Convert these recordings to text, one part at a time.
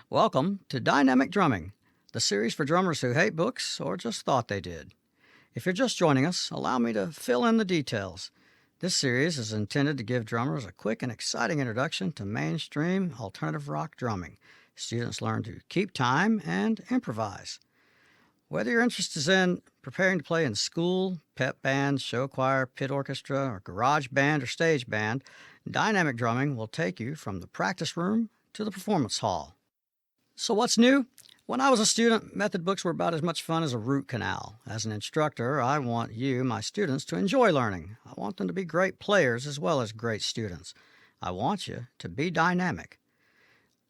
Welcome to Dynamic Drumming, the series for drummers who hate books or just thought they did. If you're just joining us, allow me to fill in the details. This series is intended to give drummers a quick and exciting introduction to mainstream alternative rock drumming. Students learn to keep time and improvise. Whether your interest is in preparing to play in school, pep band, show choir, pit orchestra, or garage band or stage band, dynamic drumming will take you from the practice room to the performance hall. So what's new? When I was a student, method books were about as much fun as a root canal. As an instructor, I want you, my students, to enjoy learning. I want them to be great players as well as great students. I want you to be dynamic.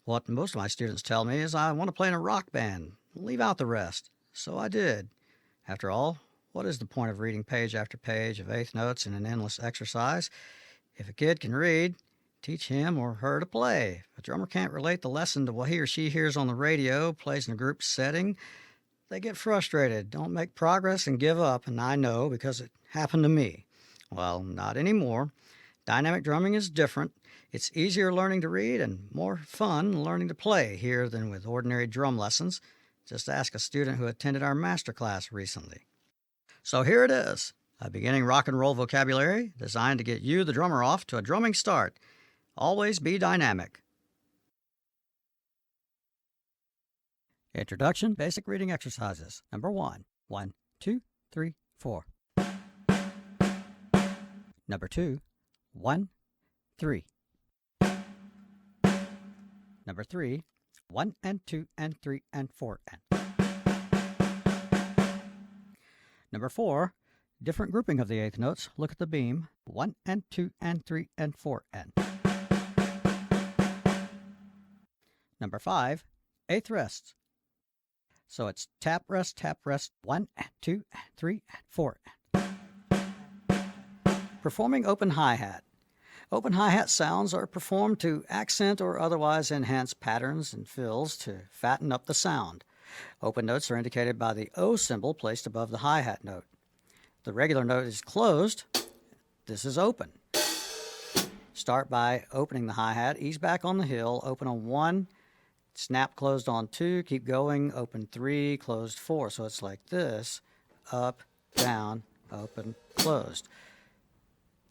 What most of my students tell me is I want to play in a rock band. Leave out the rest. So I did. After all, what is the point of reading page after page of eighth notes in an endless exercise? If a kid can read, teach him or her to play. If a drummer can't relate the lesson to what he or she hears on the radio, plays in a group setting, they get frustrated, don't make progress, and give up. And I know because it happened to me. Well, not anymore. Dynamic drumming is different. It's easier learning to read and more fun learning to play here than with ordinary drum lessons. Just ask a student who attended our master class recently. So here it is, a beginning rock and roll vocabulary designed to get you, the drummer, off to a drumming start. Always be dynamic. Introduction, basic reading exercises. Number 1. 1, 2, 3, 4. Number 2. 1, 3. Number 3. 1 and 2 and 3 and 4 and. Number 4. Different grouping of the eighth notes. Look at the beam. 1 and 2 and 3 and 4 and. Number 5, eighth rests. So it's tap, rest, 1 and 2 and 3 and 4 and. Performing open hi-hat. Open hi-hat sounds are performed to accent or otherwise enhance patterns and fills to fatten up the sound. Open notes are indicated by the O symbol placed above the hi-hat note. The regular note is closed. This is open. Start by opening the hi-hat, ease back on the hill, open on 1, snap closed on 2, keep going, open 3, closed 4. So it's like this, up, down, open, closed.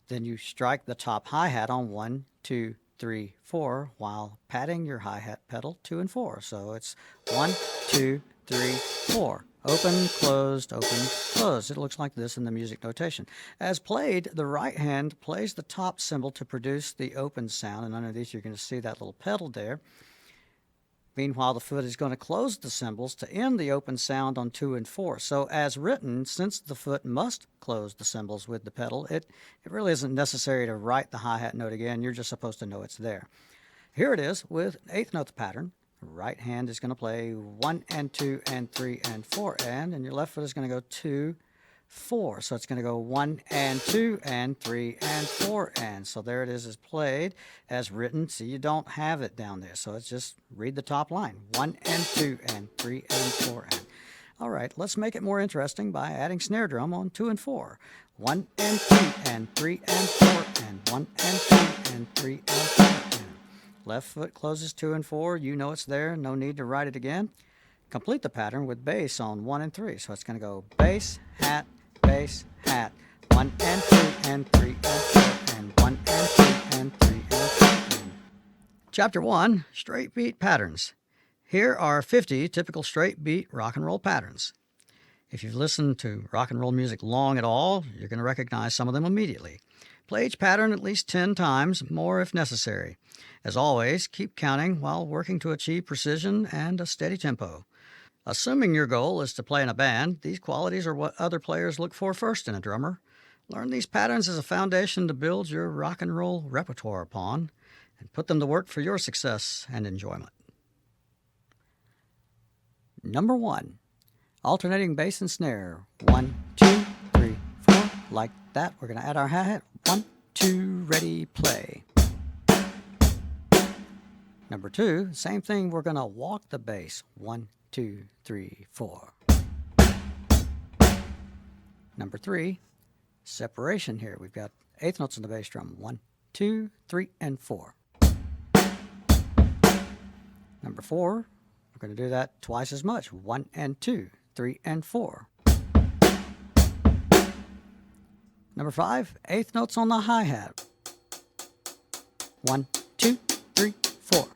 Then you strike the top hi-hat on 1, 2, 3, 4 while patting your hi-hat pedal 2 and 4. So it's 1, 2, 3, 4. Open, closed, closed. It looks like this in the music notation. As played, the right hand plays the top cymbal to produce the open sound, and underneath you're going to see that little pedal there. Meanwhile, the foot is going to close the cymbals to end the open sound on 2 and 4. So as written, since the foot must close the cymbals with the pedal, it really isn't necessary to write the hi-hat note again. You're just supposed to know it's there. Here it is with eighth note pattern. The right hand is going to play 1 and 2 and 3 and 4 and your left foot is going to go 2, 4. So it's going to go 1 and 2 and 3 and 4 and. So there it is played as written. See, you don't have it down there. So it's just read the top line. 1 and 2 and 3 and 4 and. All right, let's make it more interesting by adding snare drum on 2 and 4. 1 and 2 and 3 and 4 and 1 and 2 and 3 and 4 and. Left foot closes 2 and 4. You know it's there. No need to write it again. Complete the pattern with bass on 1 and 3. So it's going to go bass, hat, 1 and 2 and 3 and 4 and 1 and 2 and 3 and 4 and. Chapter 1, Straight Beat Patterns. Here are 50 typical straight beat rock and roll patterns. If you've listened to rock and roll music long at all, you're going to recognize some of them immediately. Play each pattern at least 10 times, more if necessary. As always, keep counting while working to achieve precision and a steady tempo. Assuming your goal is to play in a band, these qualities are what other players look for first in a drummer. Learn these patterns as a foundation to build your rock and roll repertoire upon, and put them to work for your success and enjoyment. Number 1. Alternating bass and snare. 1, 2, 3, 4. Like that. We're going to add our hi-hat. 1, 2, ready, play. Number 2, same thing. We're going to walk the bass. 1, 2, 3, 4. Number 3, separation here. We've got eighth notes in the bass drum. 1, 2, 3, and 4. Number 4, We're going to do that twice as much. 1 and 2, 3 and 4. Number 5, eighth notes on the hi-hat. 1, 2, 3, 4.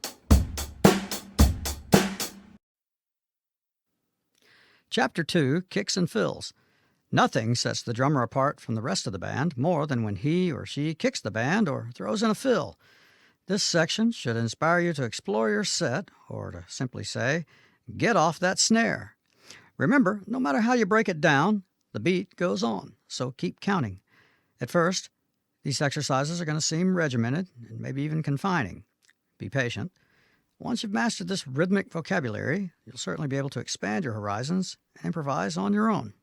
Chapter 2, Kicks and Fills. Nothing sets the drummer apart from the rest of the band more than when he or she kicks the band or throws in a fill. This section should inspire you to explore your set, or to simply say, get off that snare. Remember, no matter how you break it down, the beat goes on, so keep counting. At first, these exercises are going to seem regimented and maybe even confining. Be patient. Once you've mastered this rhythmic vocabulary, you'll certainly be able to expand your horizons and improvise on your own.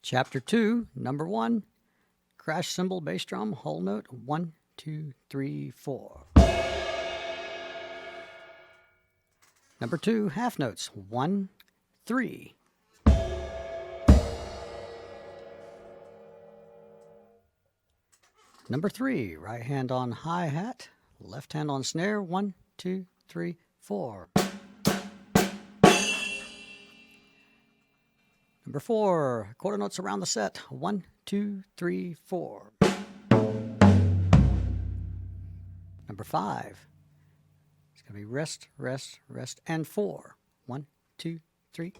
Chapter 2, Number 1, crash cymbal, bass drum, whole note, 1, 2, 3, 4. Number 2, half notes, 1, 3. Number 3, right hand on hi-hat, left hand on snare, 1, 2, 3, 4. Number 4, quarter notes around the set, 1, 2, 3, 4. Number 5, it's going to be rest, rest, rest, and 4. 1, 2, 3.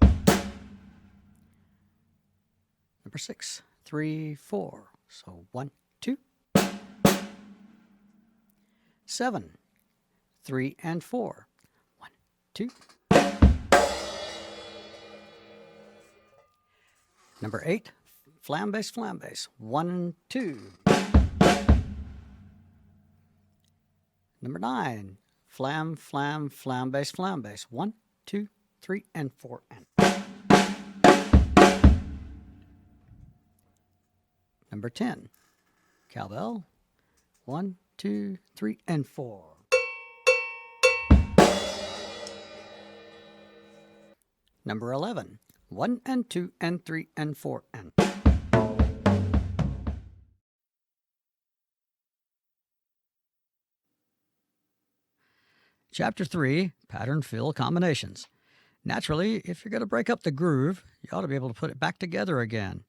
Number 6, 3, 4. So 1, 2. 7, 3 and 4. 1, 2. Number 8, flam bass, 1, 2. Number 9, flam, bass, 1, 2, 3, and 4. And number 10, cowbell, 1, 2, 3, and 4. Number 11, 1 and 2 and 3 and 4 and. Chapter 3, Pattern Fill Combinations. Naturally, if you're going to break up the groove, you ought to be able to put it back together again.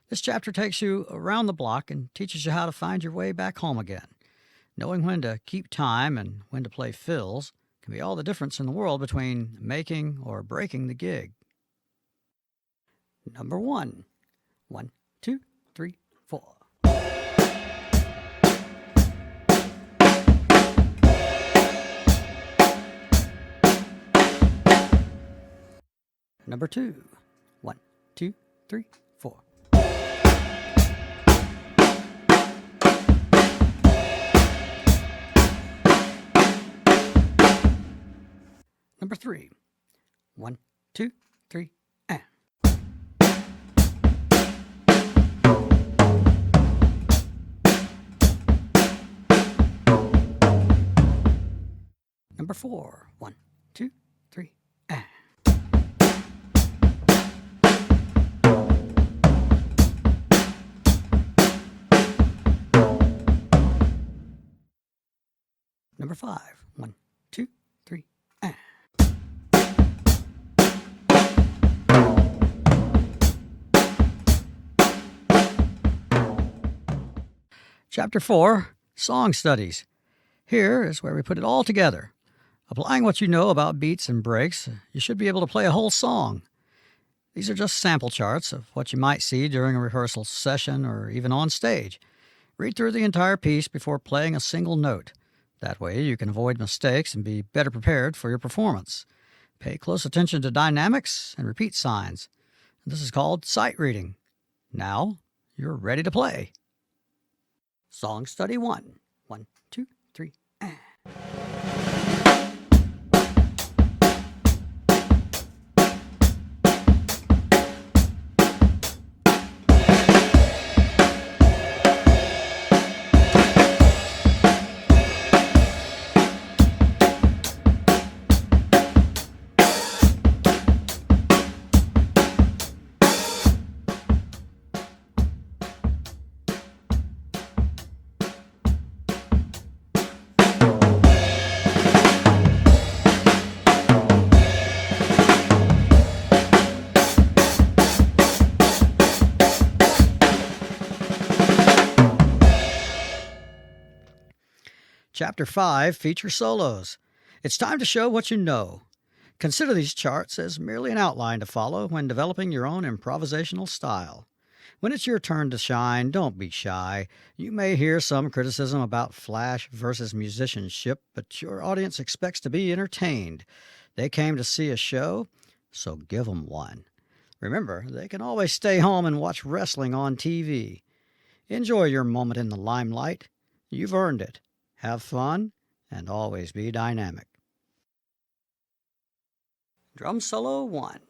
This chapter takes you around the block and teaches you how to find your way back home again. Knowing when to keep time and when to play fills can be all the difference in the world between making or breaking the gig. Number 1, 1, 2, 3, 4. Number 2, 1, 2, 3, 4. Number 3, 1, 2, 3, and. Number 4, 1, 2, 3, and. Number 5, 1, 2, 3, and. Chapter 4, Song Studies. Here is where we put it all together. Applying what you know about beats and breaks, you should be able to play a whole song. These are just sample charts of what you might see during a rehearsal session or even on stage. Read through the entire piece before playing a single note. That way you can avoid mistakes and be better prepared for your performance. Pay close attention to dynamics and repeat signs. This is called sight reading. Now you're ready to play. Song Study 1. 1, 2, 3, and. Chapter 5 features solos. It's time to show what you know. Consider these charts as merely an outline to follow when developing your own improvisational style. When it's your turn to shine, don't be shy. You may hear some criticism about flash versus musicianship, but your audience expects to be entertained. They came to see a show, so give them one. Remember, they can always stay home and watch wrestling on TV. Enjoy your moment in the limelight. You've earned it. Have fun, and always be dynamic. Drum solo 1.